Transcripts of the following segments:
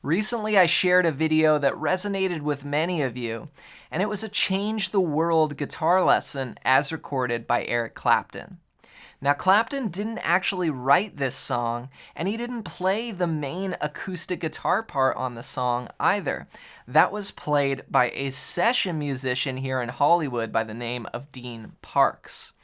Recently I shared a video that resonated with many of you, and it was a Change the World guitar lesson as recorded by Eric Clapton. Now Clapton didn't actually write this song, and he didn't play the main acoustic guitar part on the song either. That was played by a session musician here in Hollywood by the name of Dean Parks.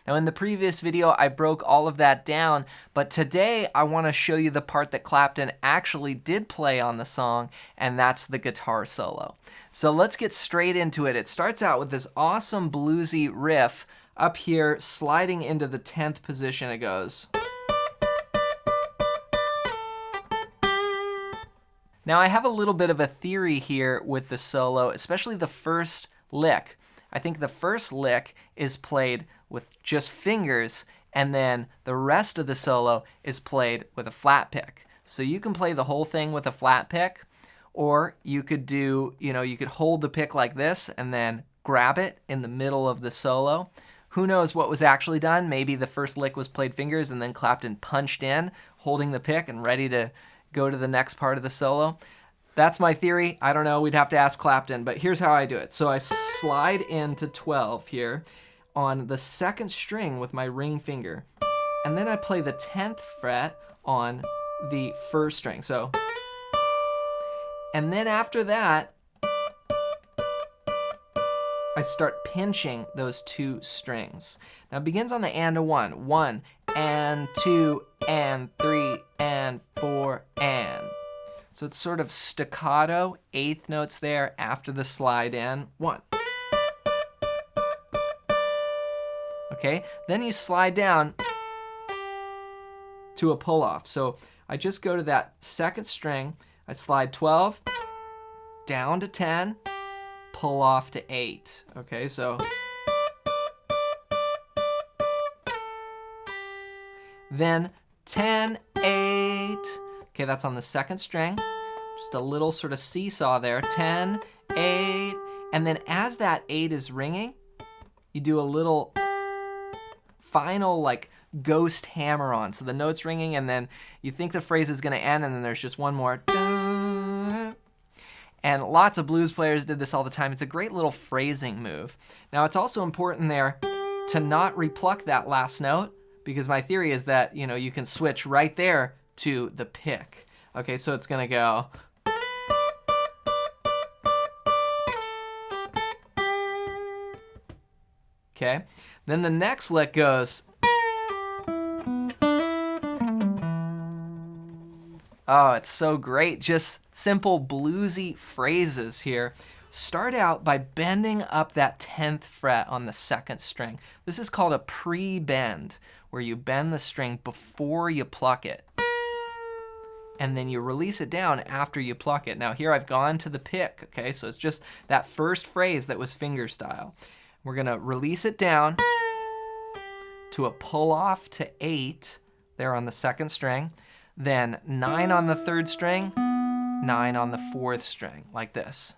Now in the previous video I broke all of that down, but today I want to show you the part that Clapton actually did play on the song, and that's the guitar solo. So let's get straight into it. It starts out with this awesome bluesy riff up here, sliding into the 10th position. It goes. Now I have a little bit of a theory here with the solo, especially the first lick. I think the first lick is played with just fingers, and then the rest of the solo is played with a flat pick. So you can play the whole thing with a flat pick, or you could do, you could hold the pick like this and then grab it in the middle of the solo. Who knows what was actually done? Maybe the first lick was played fingers and then Clapton punched in, holding the pick and ready to go to the next part of the solo. That's my theory. I don't know. We'd have to ask Clapton, but here's how I do it. So I slide into 12 here on the second string with my ring finger, and then I play the 10th fret on the first string. So, and then after that, I start pinching those two strings. Now it begins on the and a 1. 1 and 2 and 3 and 4 and. So it's sort of staccato, eighth notes there after the slide in. 1. Okay, then you slide down to a pull off. So I just go to that second string, I slide 12, down to 10, pull off to 8. Okay, so then 10, 8. Okay, that's on the second string. Just a little sort of seesaw there. 10, 8. And then as that 8 is ringing, you do a little final like ghost hammer on. So the note's ringing and then you think the phrase is going to end and then there's just one more. And lots of blues players did this all the time. It's a great little phrasing move. Now it's also important there to not repluck that last note, because my theory is that, you can switch right there to the pick. Okay, so it's going to go. Okay, then the next lick goes. Oh, it's so great. Just simple bluesy phrases here. Start out by bending up that 10th fret on the second string. This is called a pre-bend, where you bend the string before you pluck it. And then you release it down after you pluck it. Now here I've gone to the pick, okay? So it's just that first phrase that was finger style. We're gonna release it down to a pull off to 8 there on the second string. Then 9 on the third string, 9 on the fourth string, like this.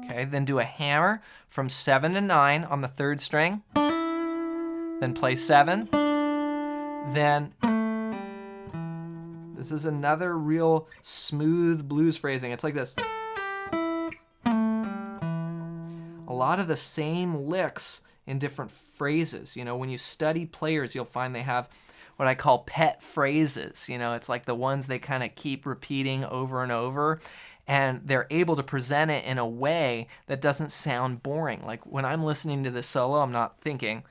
Okay, then do a hammer from 7 to 9 on the third string. Then play 7. Then, this is another real smooth blues phrasing. It's like this. A lot of the same licks in different phrases. When you study players, you'll find they have what I call pet phrases. It's like the ones they kind of keep repeating over and over, and they're able to present it in a way that doesn't sound boring. Like when I'm listening to this solo, I'm not thinking,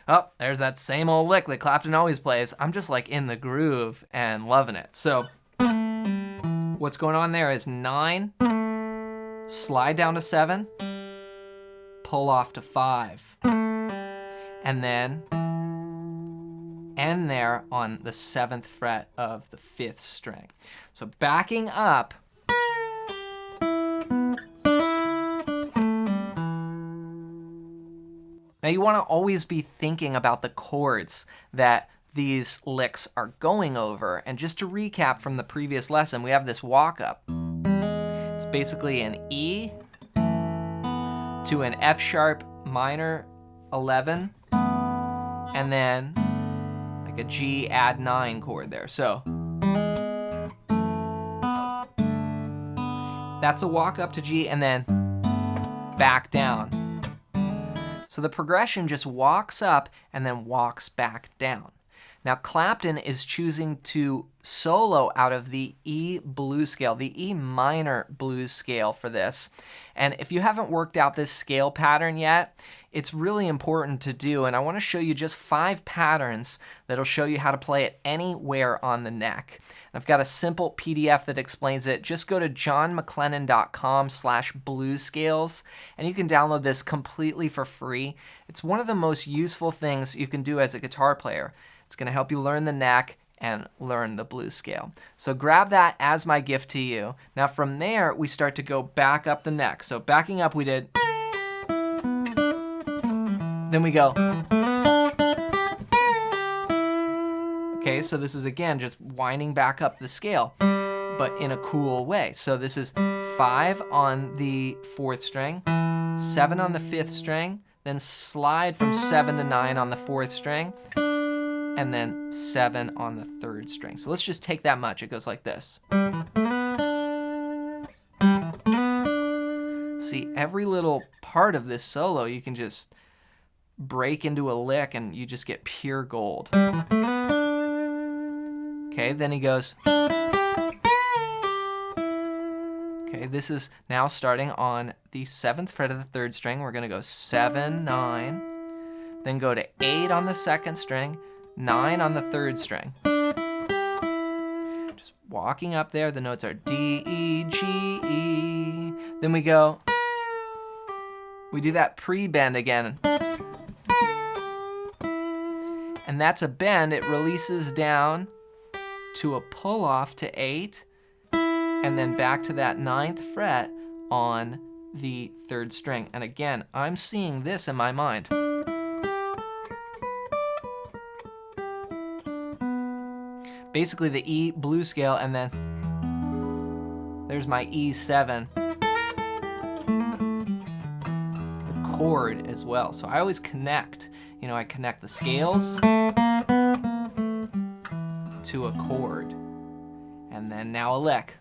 oh, there's that same old lick that Clapton always plays. I'm just like in the groove and loving it. So what's going on there is 9, slide down to 7, pull off to 5, and then end there on the 7th fret of the 5th string. So backing up, now you want to always be thinking about the chords that these licks are going over. And just to recap from the previous lesson, we have this walk up. It's basically an E to an F sharp minor 11, and then like a G add 9 chord there. So That's a walk up to G and then back down. So the progression just walks up and then walks back down. Now Clapton is choosing to solo out of the E blues scale, the E minor blues scale for this. And if you haven't worked out this scale pattern yet, it's really important to do. And I want to show you just 5 patterns that'll show you how to play it anywhere on the neck. And I've got a simple PDF that explains it. Just go to johnmclennan.com/bluescales and you can download this completely for free. It's one of the most useful things you can do as a guitar player. It's going to help you learn the neck and learn the blues scale. So grab that as my gift to you. Now from there, we start to go back up the neck. So backing up, we did. Then we go. Okay, so this is again just winding back up the scale, but in a cool way. So this is 5 on the 4th string, 7 on the 5th string, then slide from 7 to 9 on the 4th string, and then 7 on the 3rd string. So let's just take that much. It goes like this. See, every little part of this solo, you can just break into a lick and you just get pure gold. Okay, then he goes. Okay, this is now starting on the 7th fret of the 3rd string. We're going to go 7, 9, then go to 8 on the 2nd string, 9 on the 3rd string. Just walking up there, the notes are D, E, G, E. Then we go, we do that pre-bend again. And that's a bend. It releases down to a pull-off to 8, and then back to that 9th fret on the 3rd string. And again, I'm seeing this in my mind. Basically the E blues scale, and then there's my E7. The chord as well. So I always connect, I connect the scales to a chord. And then now a lick.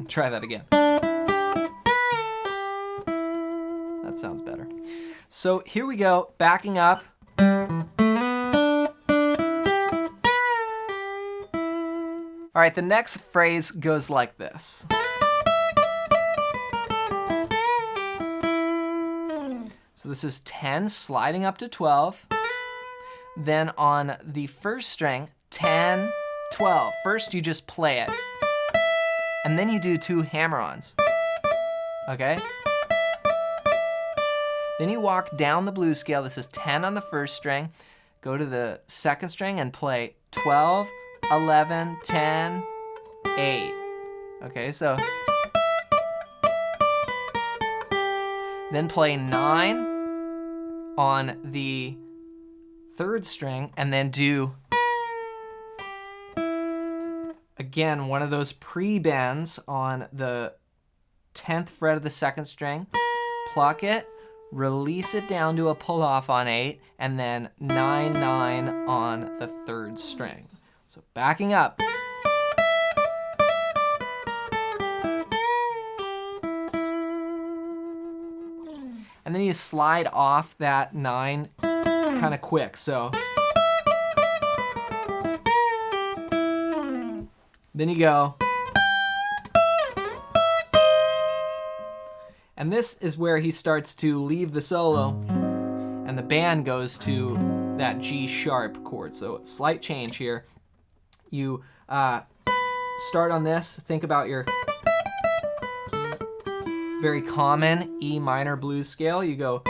Try that again. That sounds better. So here we go, backing up. All right, the next phrase goes like this. So this is 10 sliding up to 12. Then on the 1st string, 10, 12. First you just play it. And then you do 2 hammer-ons. Okay? Then you walk down the blues scale. This is 10 on the 1st string. Go to the 2nd string and play 12, 11, 10, 8. Okay, so then play 9 on the 3rd string and then do again one of those pre-bends on the 10th fret of the 2nd string. Pluck it, release it down to a pull-off on 8, and then 9, 9 on the 3rd string. So backing up. And then you slide off that 9 kind of quick. So then you go. And this is where he starts to leave the solo and the band goes to that G sharp chord. So slight change here. You start on this, think about your very common E minor blues scale. You go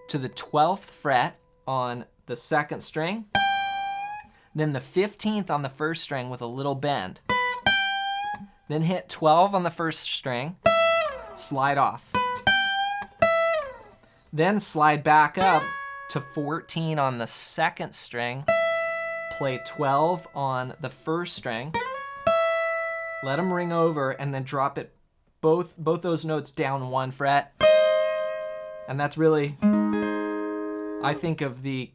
to the 12th fret on the 2nd string, then the 15th on the 1st string with a little bend, then hit 12 on the 1st string, slide off, then slide back up to 14 on the 2nd string, play 12 on the 1st string, let them ring over, and then drop it both those notes down 1 fret. And that's really, I think of the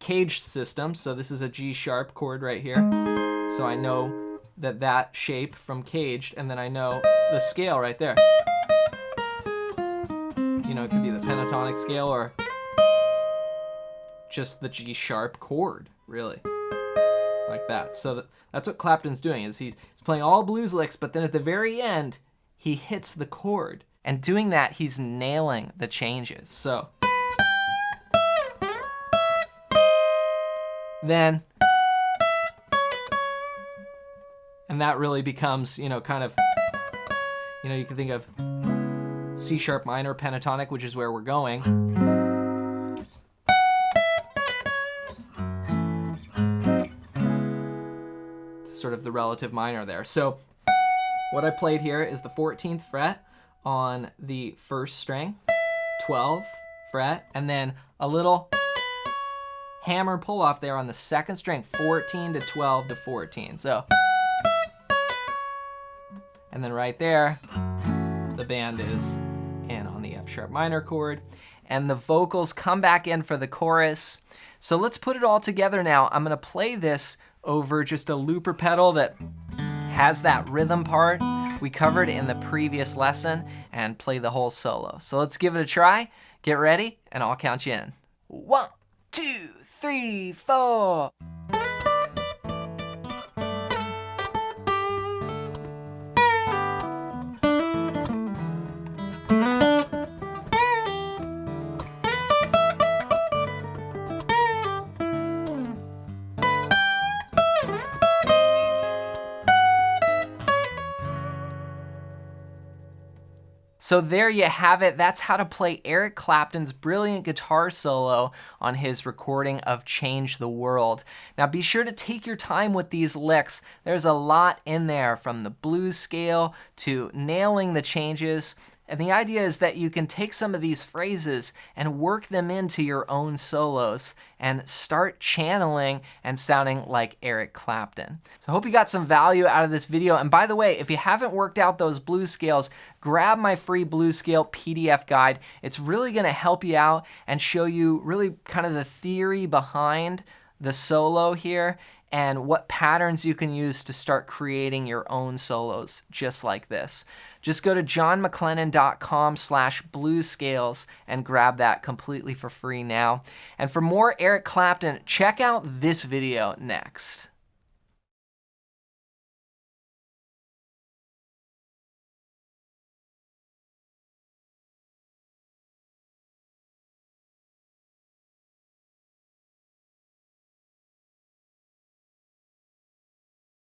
caged system. So this is a G sharp chord right here. So I know that shape from caged, and then I know the scale right there. You know, it could be the pentatonic scale or just the G sharp chord, really, like that. So that's what Clapton's doing, is he's playing all blues licks, but then at the very end, he hits the chord. And doing that, he's nailing the changes. So then, and that really becomes, you know, kind of, you know, you can think of C sharp minor pentatonic, which is where we're going. Sort of the relative minor there. So what I played here is the 14th fret on the first string, 12th fret, and then a little hammer pull off there on the second string, 14 to 12 to 14. So, and then right there, the band is in on the F sharp minor chord, and the vocals come back in for the chorus. So let's put it all together now. I'm gonna play this over just a looper pedal that has that rhythm part we covered in the previous lesson, and play the whole solo. So let's give it a try. Get ready, and I'll count you in. 1, 2, 3, 4. So there you have it. That's how to play Eric Clapton's brilliant guitar solo on his recording of Change the World. Now be sure to take your time with these licks. There's a lot in there, from the blues scale to nailing the changes. And the idea is that you can take some of these phrases and work them into your own solos and start channeling and sounding like Eric Clapton. So I hope you got some value out of this video. And by the way, if you haven't worked out those blues scales, grab my free blues scale PDF guide. It's really gonna help you out and show you really kind of the theory behind the solo here and what patterns you can use to start creating your own solos just like this. Just go to johnmcclennan.com/bluescales and grab that completely for free now. And for more Eric Clapton, check out this video next.